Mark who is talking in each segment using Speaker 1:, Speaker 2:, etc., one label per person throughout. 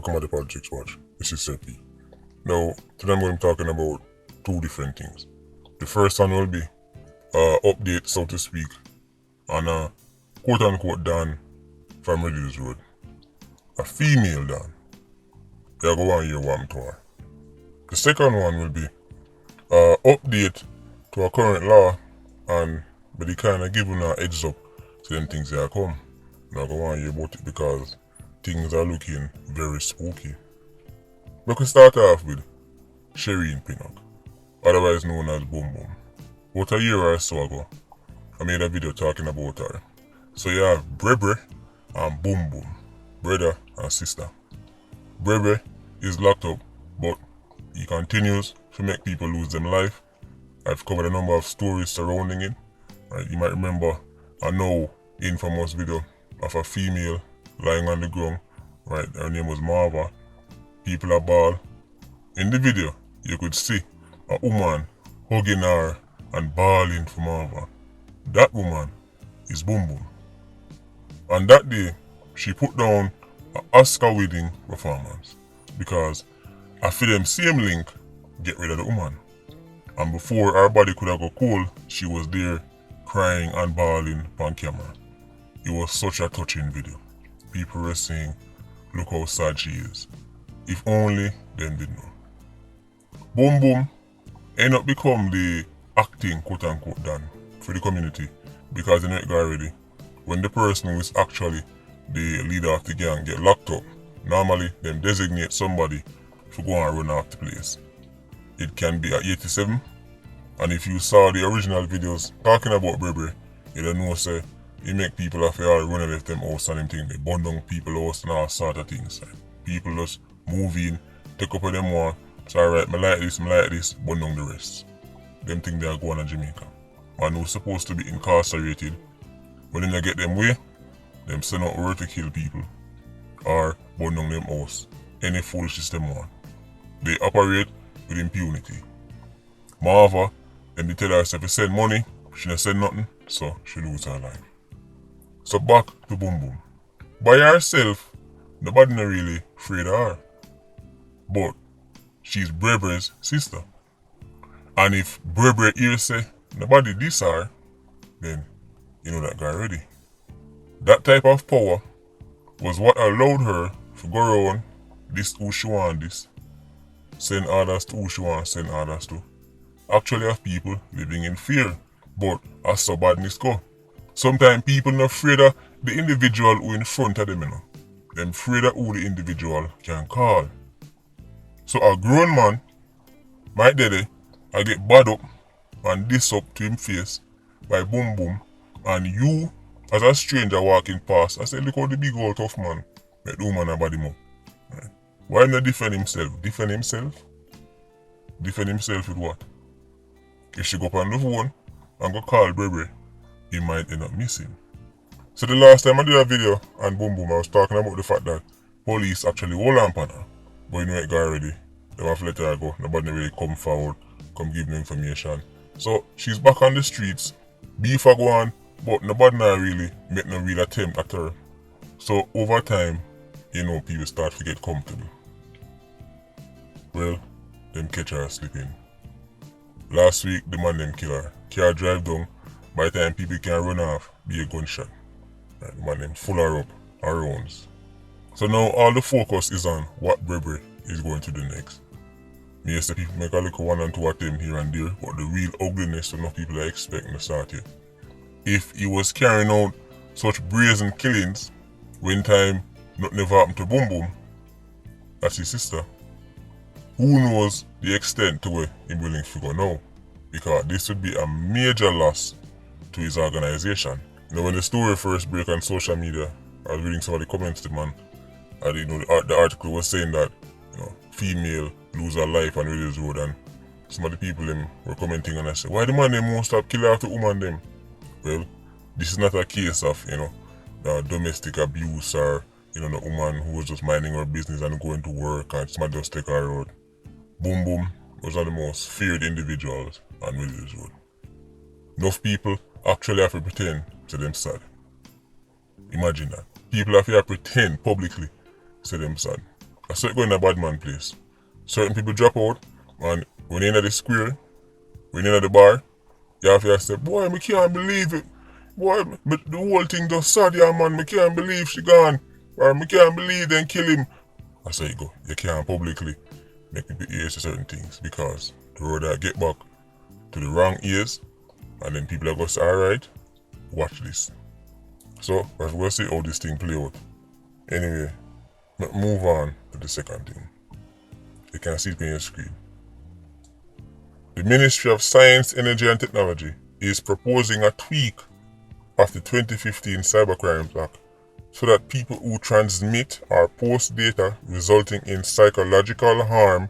Speaker 1: Welcome to the Politricks Watch. This is Sir P. Now, today I'm going to be talking about two different things. The first one will be update, so to speak, on a quote-unquote Dan from Reddy's Road. A female Dan. They go on here what I'm to her. The second one will be update to a current law, and but they kind of giving a heads up to them things that come. Now go on here about it because things are looking very spooky. We can start off with Shireen Pinnock, otherwise known as Boom Boom. About a year or so ago, I made a video talking about her. So you have Brebre and Boom Boom, brother and sister. Brebre is locked up, but he continues to make people lose their life. I've covered a number of stories surrounding it. Right, you might remember a now infamous video of a female lying on the ground. Right, her name was Marva. People are ball. In the video, you could see a woman hugging her and bawling for Marva. That woman is Boom Boom. And that day, she put down an Oscar-winning performance because after them same link, get rid of the woman. And before her body could have go cold, she was there crying and bawling on camera. It was such a touching video. People were saying, look how sad she is. If only them did know. Boom Boom end up become the acting quote-unquote Dan for the community because they know it got already. When the person who is actually the leader of the gang get locked up, normally them designate somebody to go and run off the place. It can be at 87, and if you saw the original videos talking about Brebre, you don't know say he make people have to run and left them house and them thing. They burn down people house and all sort of things. People just move in, take up what them want. So alright, me like this, burn down the rest. Them think they are going to Jamaica. Man who's supposed to be incarcerated, when they get them way, them send out word to kill people or burn down them house. Any foolishness them want. They operate with impunity. Marva, them they tell herself to send money, she not send nothing, so she lose her life. So back to Boom Boom. By herself, nobody not really afraid of her. But she's Brebre's sister. And if Brebre here say nobody diss her, then you know that guy already. That type of power was what allowed her to go around this who she want this. Send orders to who she want send orders to. Actually have people living in fear. But as so badness go. Sometimes people not afraid of the individual who in front of them, you know. Them afraid of who the individual can call. So a grown man might daddy I get bad up and diss up to him face by Boom Boom, and you as a stranger walking past, I say look how the big old tough man make the woman a body more. Right. Why not defend himself? Defend himself? Defend himself with what? If she go up on the phone and go call Brebre, he might end up missing. So the last time I did a video on Boom Boom, I was talking about the fact that police actually hold on upon her. But you know it got already. They have to let her go. Nobody really come forward, come give no information. So she's back on the streets. Beef a go on, but nobody not really make no real attempt at her. So over time, you know, people start to get comfortable. Well, them catch her sleeping. Last week, the man them kill her. Car drive down. By the time people can run off, be a gunshot. Right, the man them full her up, her rounds. So now all the focus is on what Brebre is going to do next. Yes, the people make a little one and two attempt here and there, but the real ugliness enough people are expecting to start here. If he was carrying out such brazen killings, when time nothing ever happened to Boom Boom, that's his sister, who knows the extent to where he's willing to go now? Because this would be a major loss to his organization. You know, when the story first broke on social media, I was reading some of the comments to the man, and you know, the article was saying that, you know, female lose her life on Reddy's Road, and some of the people them were commenting and I said, why the man them won't stop killing after woman them? Well, this is not a case of, you know, domestic abuse or, you know, the woman who was just minding her business and going to work and somebody just take her out. Boom Boom was one of the most feared individuals on Reddy's Road. Enough people actually have to pretend to them sad. Imagine that. People have to pretend publicly to them sad. I saw it going in a bad man place. Certain people drop out, and when you're in the square, when you're in the bar, you have to say, boy, I can't believe it. Boy, the whole thing just sad, yeah, man. I can't believe she gone. Or I can't believe they kill him. That's how you go. You can't publicly make people ears to certain things because the road that get back to the wrong ears, and then people are going to say, alright, watch this. So, we're going to see how this thing play out. Anyway, move on to the second thing. You can see it on your screen. The Ministry of Science, Energy and Technology is proposing a tweak of the 2015 Cybercrimes Act so that people who transmit or post data resulting in psychological harm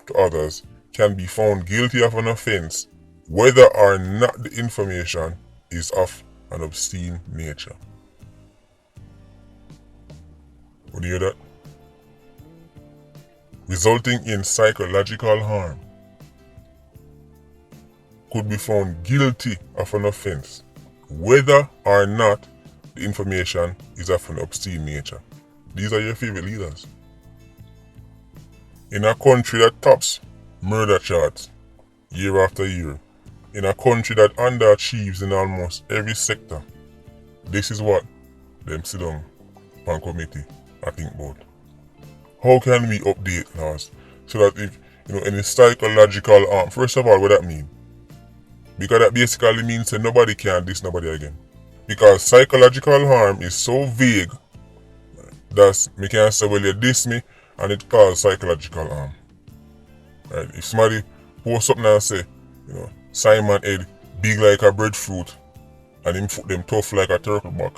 Speaker 1: to others can be found guilty of an offense whether or not the information is of an obscene nature. Would you hear that? Resulting in psychological harm could be found guilty of an offense whether or not the information is of an obscene nature. These are your favorite leaders. In a country that tops murder charts year after year, in a country that underachieves in almost every sector, this is what them sit down on committee I think about. How can we update laws so that if any psychological harm, first of all, what that mean? Because that basically means that nobody can diss nobody again. Because psychological harm is so vague that me can say, well, you diss me and it causes psychological harm. Right? If somebody post something and say, Simon head big like a breadfruit and him foot them tough like a turtle back.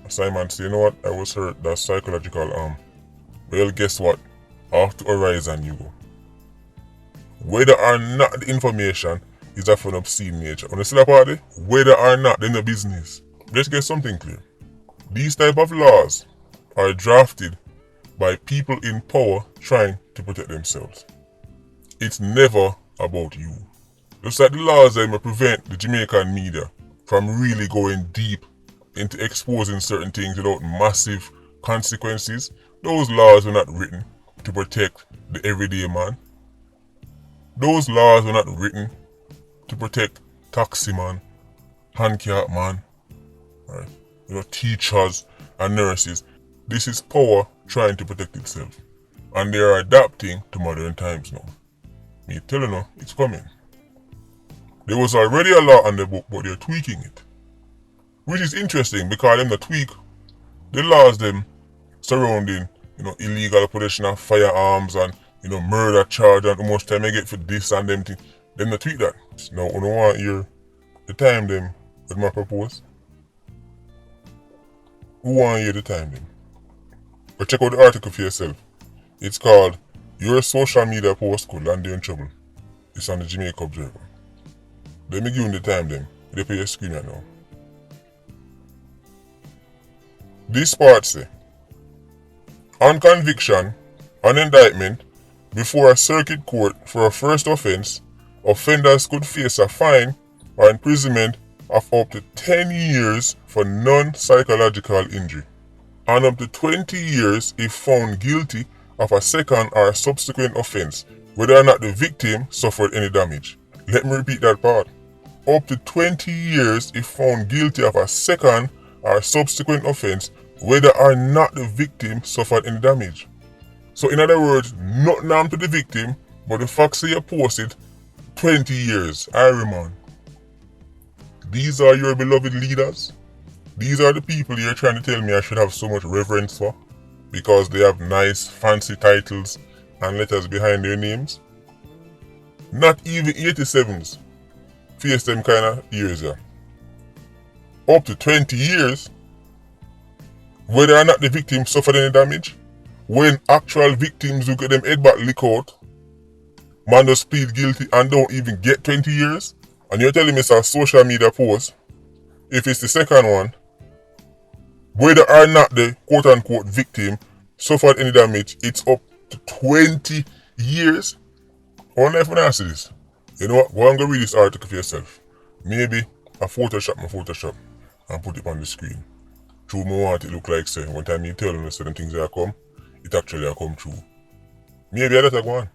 Speaker 1: Simon say, you know what, I was hurt, that's psychological harm. Well, guess what? Off to horizon you go. Whether or not the information is of an obscene nature. On the still party, whether or not they're no business. Let's get something clear. These type of laws are drafted by people in power trying to protect themselves. It's never about you. Just like the laws that may prevent the Jamaican media from really going deep into exposing certain things without massive consequences, those laws were not written to protect the everyday man. Those laws were not written to protect taxi man, handicap man, right? Teachers and nurses. This is power trying to protect itself. And they are adapting to modern times now. Me telling you, it's coming. There was already a law on the book, but they're tweaking it. Which is interesting because them the tweak the laws them surrounding, illegal possession of firearms and, murder charge and how much time I get for this and them thing. Them the tweak that. Now, I don't want to hear the time them with my propose. Who want to hear the time them? But check out the article for yourself. It's called Your Social Media Post Could Land You in Trouble. It's on the Jamaica Observer. Let me give you the time them. They put your screen right now. This part say, on conviction, on indictment, before a circuit court for a first offense, offenders could face a fine or imprisonment of up to 10 years for non-psychological injury, and up to 20 years if found guilty of a second or subsequent offense, whether or not the victim suffered any damage. Let me repeat that part. Up to 20 years if found guilty of a second or subsequent offense, whether or not the victim suffered any damage. So in other words, nothing happened to the victim, but the fact that you posted 20 years. Man. These are your beloved leaders. These are the people you're trying to tell me I should have so much reverence for because they have nice fancy titles and letters behind their names. Not even 87s face them kind of years here. Up to 20 years, whether or not the victim suffered any damage, when actual victims who get them head back lick out, man just plead guilty and don't even get 20 years, and you're telling me it's a social media post, if it's the second one, whether or not the quote-unquote victim suffered any damage, it's up to 20 years? I wonder if I answer this. You know what? Go and go read this article for yourself. Maybe I Photoshop and put it on the screen. True, I want it look like say, one time you tell them certain things that come, it actually come true. Maybe that's a go on.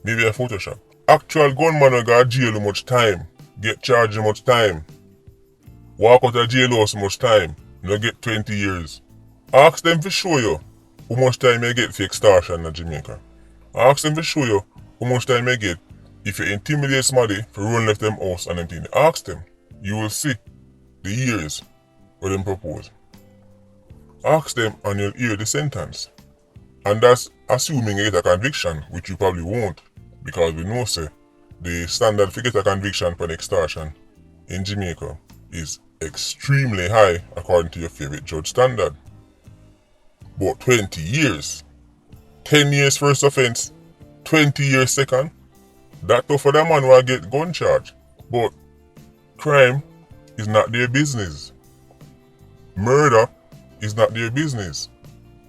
Speaker 1: Maybe a Photoshop. Actual gunman will go to jail much time, get charged much time, walk out of jail house much time, no get 20 years. Ask them to show you how much time you get for extortion in Jamaica. Ask them to show you how much time you get if you intimidate somebody for run left them house and them thing. Ask them. You will see the years where them propose. Ask them and you'll hear the sentence. And that's assuming you get a conviction, which you probably won't, because we know say the standard for get a conviction for an extortion in Jamaica is extremely high according to your favorite judge standard. But 20 years, 10 years first offense, 20 years second, that tough for the man will get gun charge. But crime is not their business. Murder is not their business.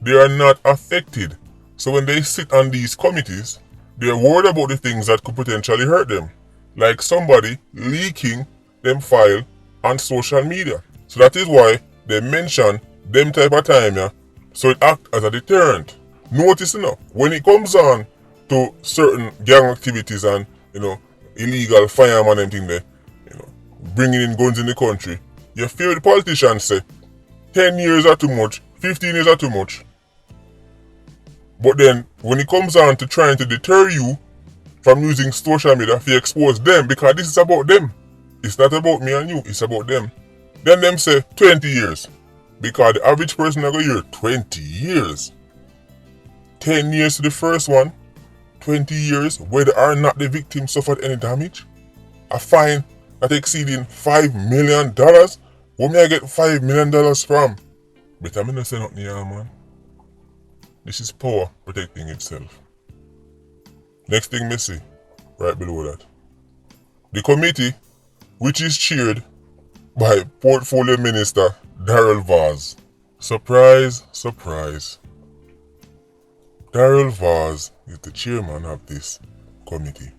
Speaker 1: They are not affected. So when they sit on these committees, they are worried about the things that could potentially hurt them. Like somebody leaking them file on social media. So that is why they mention them type of time, yeah, so it acts as a deterrent. Notice when it comes on to certain gang activities and illegal fireman and thing there, bringing in guns in the country, your favorite politicians say 10 years are too much, 15 years are too much. But then when it comes on to trying to deter you from using social media to expose them, because this is about them. It's not about me and you, it's about them. Then them say 20 years. Because the average person are going to hear 20 years. 10 years to the first one, 20 years whether or not the victim suffered any damage. A fine that exceeding $5 million. Where may I get $5 million from? But I'm not saying nothing here, man. This is power protecting itself. Next thing me see, right below that. The committee, which is chaired by Portfolio Minister Darrell Vaz. Surprise, surprise. Darrell Vaz is the chairman of this committee.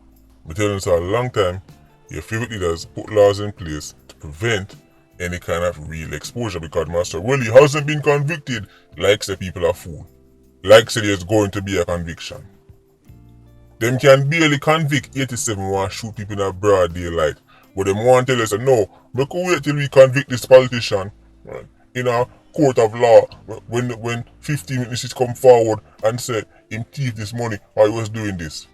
Speaker 1: I'm telling you, for a long time, your favorite leaders put laws in place to prevent any kind of real exposure because Master Willie hasn't been convicted like say people are fool. Like say there's going to be a conviction. Them can barely convict 87 want shoot people in a broad daylight. But them want to tell us, no, we can wait till we convict this politician in a court of law when 15 witnesses come forward and say him thief this money or he was doing this.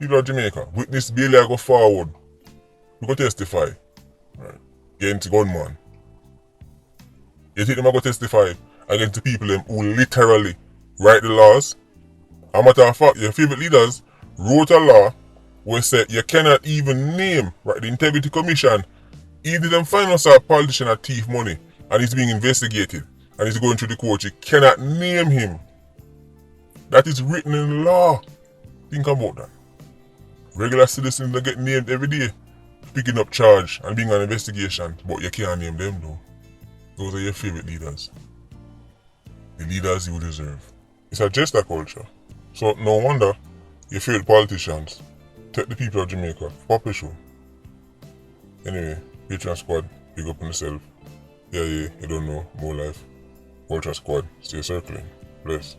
Speaker 1: People of Jamaica, witness barely go forward. We go testify against gunman. You think them go testify against the people them who literally write the laws? As a matter of fact, your favorite leaders wrote a law where said you cannot even name the Integrity Commission. Either them find us a politician a thief money and he's being investigated and he's going through the court, you cannot name him. That is written in law. Think about that. Regular citizens that get named every day, picking up charge and being on investigation, but you can't name them though. Those are your favorite leaders. The leaders you deserve. It's a jester culture. So no wonder your favorite politicians take the people of Jamaica for the show. Anyway, Patreon squad, big up on yourself. Yeah, you don't know, more life. Ultra squad, stay circling. Bless.